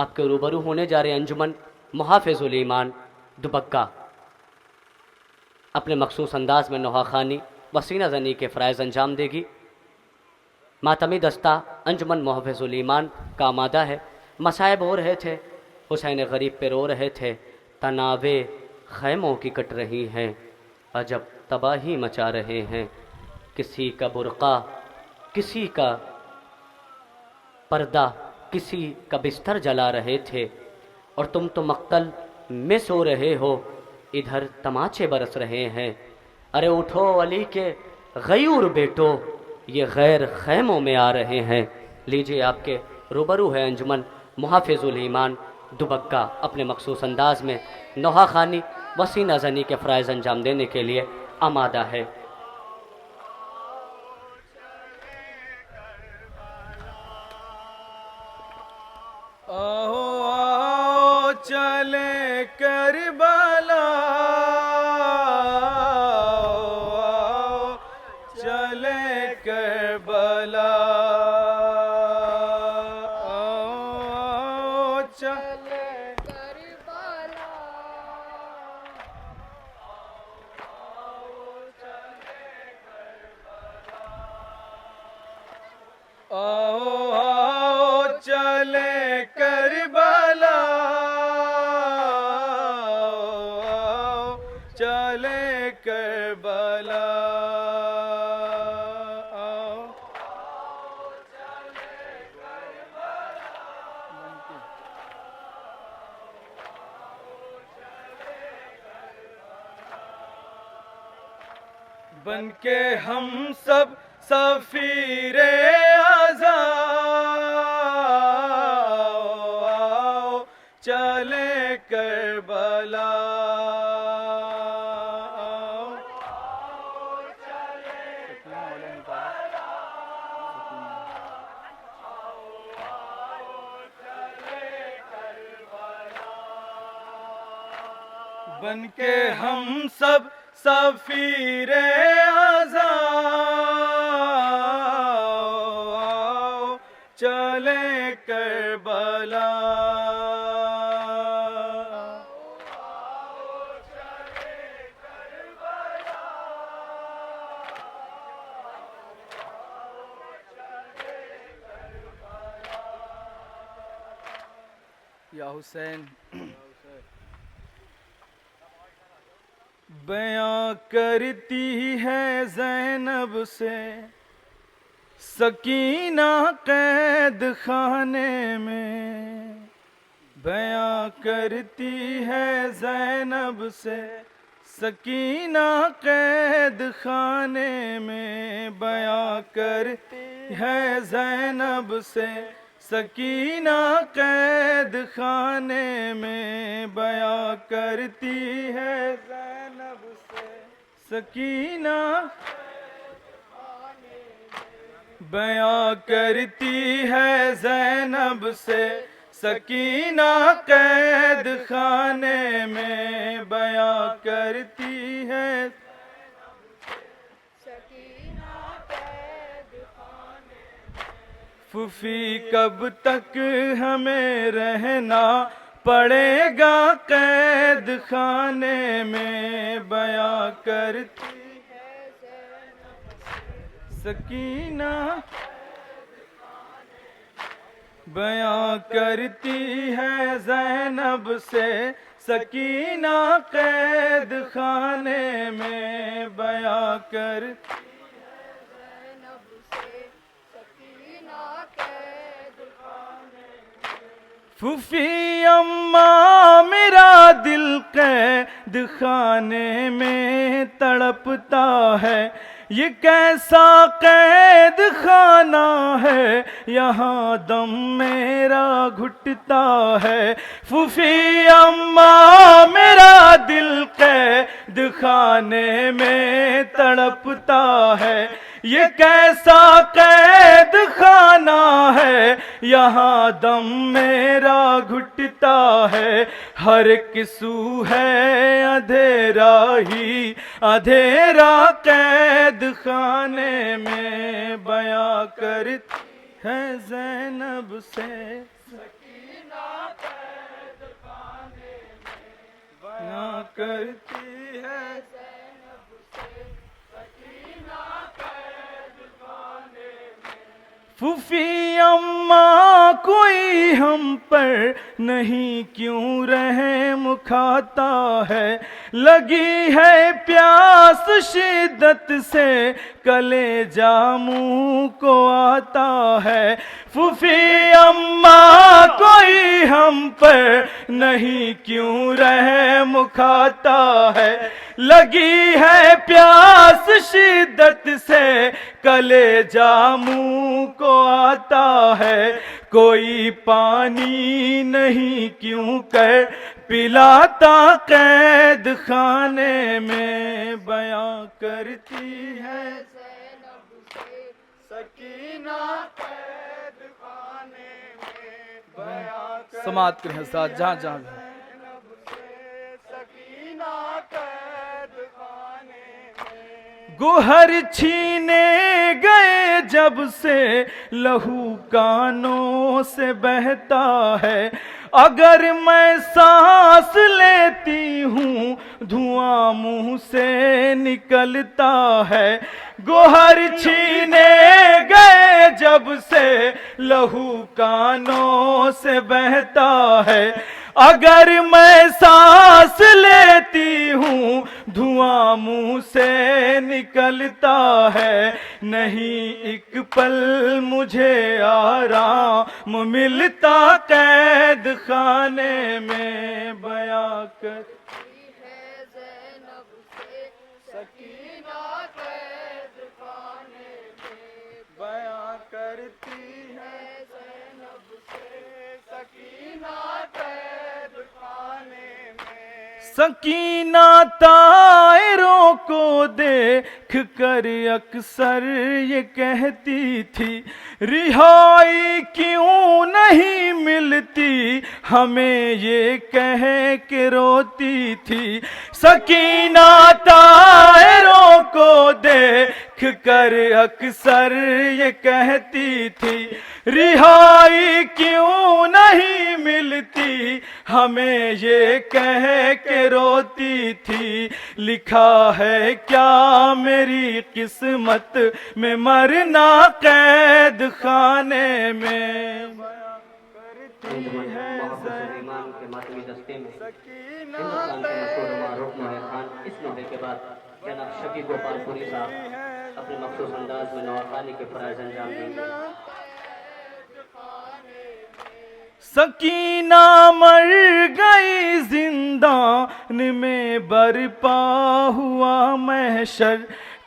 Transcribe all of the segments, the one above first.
آپ کے روبرو ہونے جا رہے انجمن محافظ الایمان دوبگہ اپنے مخصوص انداز میں نوحہ خوانی و سینہ زنی کے فرائض انجام دے گی۔ ماتمی دستہ انجمن محافظ الایمان کا آمادہ ہے۔ مصائب ہو رہے تھے، حسین غریب پہ رو رہے تھے، تناوے خیموں کی کٹ رہی ہیں، عجب تباہی مچا رہے ہیں، کسی کا برقع، کسی کا پردہ، کسی کا بستر جلا رہے تھے، اور تم تو مقتل میں سو رہے ہو، ادھر تماچے برس رہے ہیں۔ ارے اٹھو علی کے غیور بیٹو، یہ غیر خیموں میں آ رہے ہیں۔ لیجئے آپ کے روبرو ہے انجمن محافظ الایمان دوبگہ اپنے مخصوص انداز میں نوحہ خوانی و سینہ زنی کے فرائض انجام دینے کے لیے آمادہ ہے۔ آؤ آؤ چلیں کربلا، آؤ چلیں کربلا، آؤ چلیں کربلا، آؤ آؤ چلیں کربلا، آؤ چلیں کربلا، آؤ بن کے ہم سب سفیر اعظم، آؤ چلیں کربلا، آؤ چلیں کربلا، بن کے ہم سب سفیر اعظم، آؤ چلیں کربلا، یا حسین بیاں کرتی ہے زینب سے سکینہ قید خانے میں، بیاں کرتی ہے زینب سے سکینہ قید خانے میں، بیاں کرتی ہے زینب سے سکینہ قید خانے میں، بیاں کرتی ہے زینب سے سکینہ، بیاں کرتی ہے زینب سے سکینہ قید خانے میں، بیاں کرتی ہے پھوپھی کب تک ہمیں رہنا پڑے گا قید خانے میں، بیاں کرتی ہے سکینہ، بیاں کرتی ہے زینب سے سکینہ قید خانے میں، بیاں کرتی پھوپھی اماں میرا دل قید خانے میں تڑپتا ہے، یہ کیسا قید خانہ ہے، یہاں دم میرا گھٹتا ہے، پھوپھی اماں میرا دل قید خانے میں تڑپتا ہے، یہ کیسا قید خانہ ہے، یہاں دم میرا گھٹتا ہے، ہر ایک سو ہے اندھیرا ہی اندھیرا قید خانے میں، بیاں کرتی ہے زینب سے سکینہ کرتی ہے پھوپھی اماں کوئی ہم پر نہیں کیوں رحم کھاتا ہے، لگی ہے پیاس شدت سے کلیجہ منہ کو آتا ہے، پھوپھی اماں کوئی ہم پر نہیں کیوں رحم کھاتا ہے، لگی ہے پیاس شدت سے کلیجہ منہ کو آتا ہے، کوئی پانی نہیں کیوں کر پلاتا قید خانے میں، بیاں کرتی ہے سکینہ قید خانے میں، بیاں سماعت کریں حضرات جہاں جہاں بھی سکینہ قید خانے میں، گوہر چھینے گئے جب سے لہو کانوں سے بہتا ہے، اگر میں سانس لیتی ہوں دھواں منہ سے نکلتا ہے، گوہر چھینے گئے جب سے لہو کانوں سے بہتا ہے، اگر میں سانس لیتی ہوں دھواں منہ سے نکلتا ہے، نہیں ایک پل مجھے آرام ملتا قید خانے میں، بیاں کرتی ہے زینب سے سکینہ قید خانے میں، بیاں کرتی ہے زینب سے سکینہ قید خانے میں، سکینہ طائروں کو دیکھ کر اکثر یہ کہتی تھی، رہائی کیوں نہیں ملتی ہمیں یہ کہہ کے روتی تھی، سکینہ طائروں کو دیکھ کر اکثر یہ کہتی تھی، رہائی کیوں نہیں ملتی ہمیں یہ کہہ کے روتی تھی، لکھا ہے کیا میری قسمت میں مرنا قید خانے میں، کرتی ہے ایمان کے ماتمی دستے میں ہندوستان کے مشہور معروف نوحہ خان، اس نوحے کے بعد جناب شفیع گوپال پوری صاحب اپنے مخصوص انداز میں نوحہ خانی کے فرائض انجام دیں گے۔ سکینہ مر گئی زندان میں برپا ہوا محشر،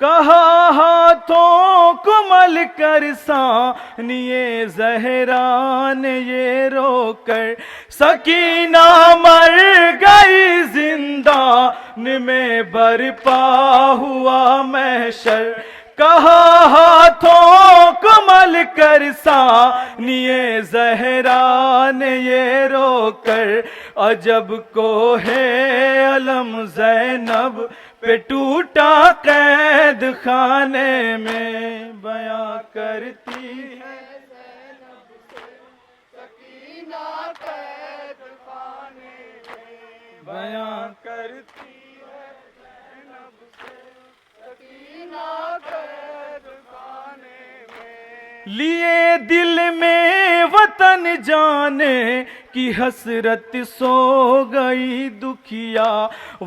کہا ہاتھوں کو مل کر ثانیہ زہرا نے یہ رو کر، سکینہ مر گئی زندان میں برپا ہوا محشر، کہا ہاتھوں کو مل کر ثانیہ زہرا نے یہ رو کر، عجب کو ہے علم زینب پہ ٹوٹا قید خانے میں، بیاں کرتی ہے زینب سے سکینہ قید خانے میں، بیاں کرتی ہے زینب سے سکینہ قید خانے میں، لیے دل میں وطن جانے کی حسرت سو گئی دکھیا،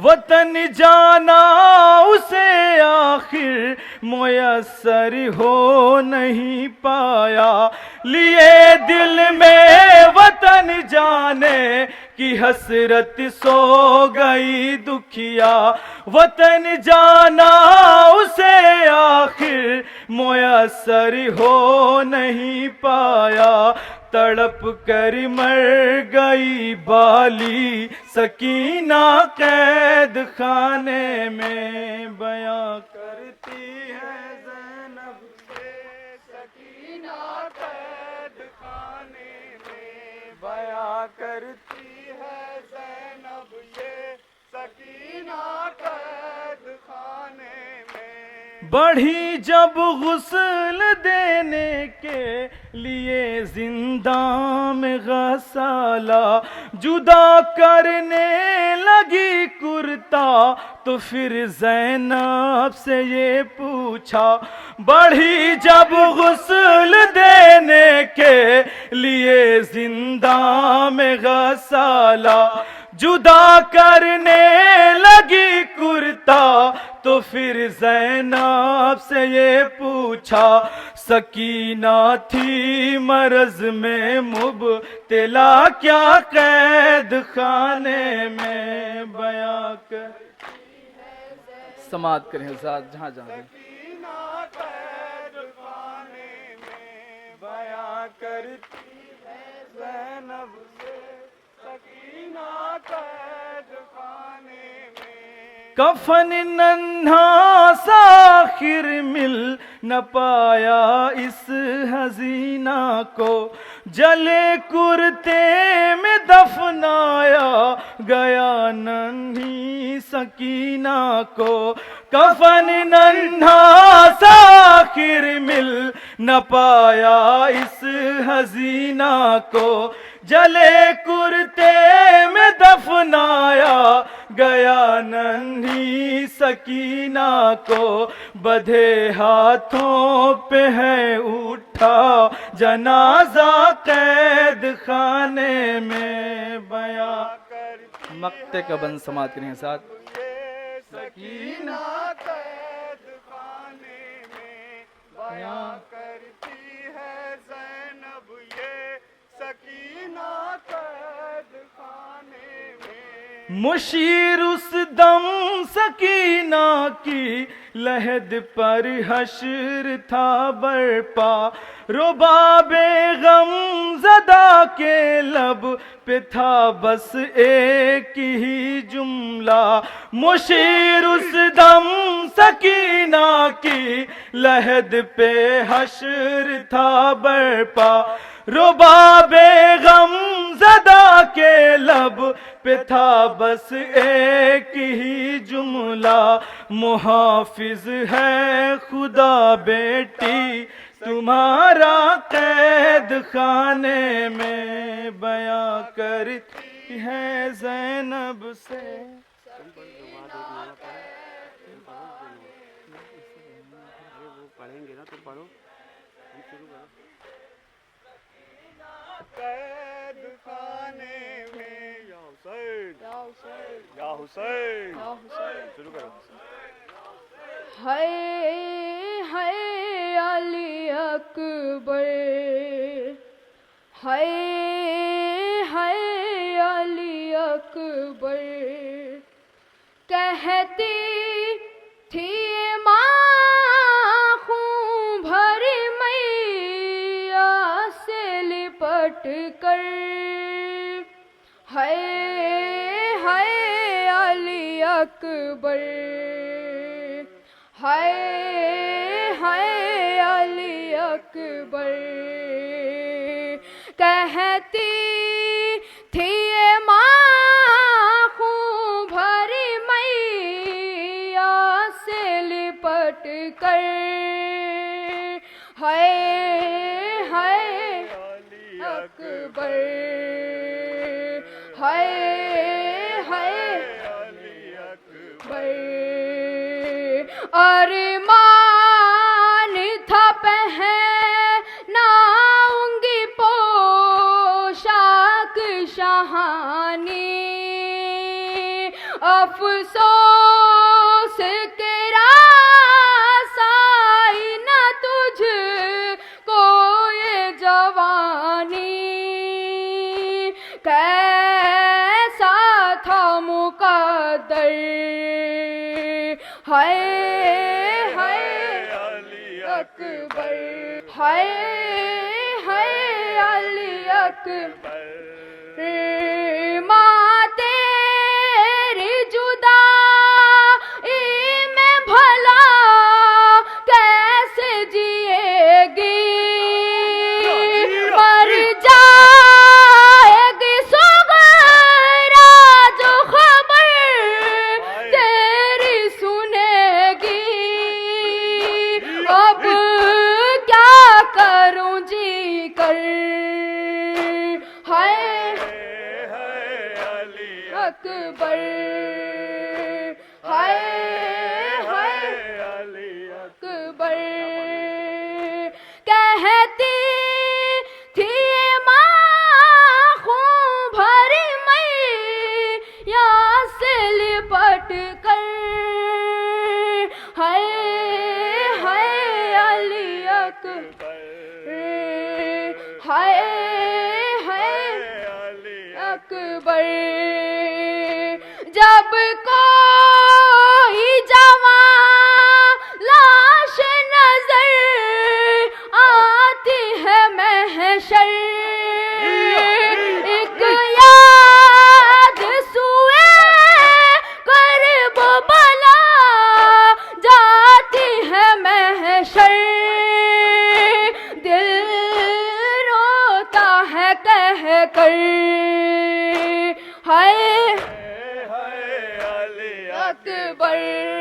وطن جانا اسے آخر میسر ہو نہیں پایا، لیے دل میں وطن جانے کی حسرت سو گئی دکھیا، وطن جانا اسے آخر میسر ہو نہیں پایا، تڑپ کر مر گئی بالی سکینہ قید خانے میں، بیاں کرتی ہے زینب سے سکینہ قید خانے میں، بیاں کرتی ہے زینب سے سکینہ قید خانے میں، بڑھی جب غسل دینے کے لیے زنداں میں غسالہ، جدا کرنے لگی کرتا تو پھر زینب سے یہ پوچھا، بڑھی جب غسل دینے کے لیے زنداں میں غسالہ، جدا کرنے لگی کرتا تو پھر زینب سے یہ پوچھا، سکینہ تھی مرض میں مبتلا کیا قید خانے میں بیاں کر، سماعت کریں حضرات جہاں جہاں دیں۔ سکینہ قید خانے میں بیاں کرتی ہے زینب سے، سکینہ قید خانے میں، کفن ننھا سا آخر مل نہ پایا اس حزینہ کو، جلے کرتے میں دفنایا گیا ننھی سکینہ کو، کفن ننھا سا آخر مل نہ پایا اس حزینہ کو، جلے کرتے میں دفنایا گیا ننھی سکینہ کو، بدھے ہاتھوں پہ ہے اٹھا جنازہ قید خانے میں بیاں کر، مقطع کا بند سماعت کریں ساتھ، سکینہ قید خانے میں بیاں کرتی ہے زینب، یہ سکینہ قید خانے میں، مشیر اس دم سکینہ کی لحد پر حشر تھا برپا، رباب غم زدہ کے لب پہ تھا بس ایک ہی جملہ، مشیر اس دم سکینہ کی لحد پہ حشر تھا برپا، رباب غم زدہ کے لب پہ تھا بس ایک ہی جملہ، محافظ ہے خدا بیٹی تمہارا قید خانے میں بیاں کرتی ہے زینب سے، قید خانے میں، یا حسین یا حسین شروع کرو، ہائے ہائے علی اکبر، ہائے ہائے علی اکبر، کہتی تھی ماں خون بھر میاں سے لپٹ کر، ہائے ہائے علی اکبر، ہائے ہائے علی اکبر، کہتی تھی ماں خون بھری میاں سے لپٹ کر، ہائے ہائے علی اکبر، ہائے ہائے علی اکبر، ارمان تھا پہناؤں گی پوشاک شاہانی، افسوس کے رسائی نہ تجھ کو یہ جوانی، کیسا تھا مقدر، ہائے ہائے علی اکبر، ہائے ہائے علی اکبر، ماں تیری جدائی میں بھلا کیسے جیے گی، مر جائے گی صغرا جو خبر تیری سنے گی، اکبر ہائے ہائے اکبر کہتی تھی ماں خون بھری میاں سے لپٹ کر ہائے ہائے علی اکبر ہائے ہائے اکبر جب کوئی جوان لاش نظر آتی ہے محشر ایک یاد سوئے کرب بلا جاتی ہے محشر دل روتا ہے کہہ کر ہائے اکبر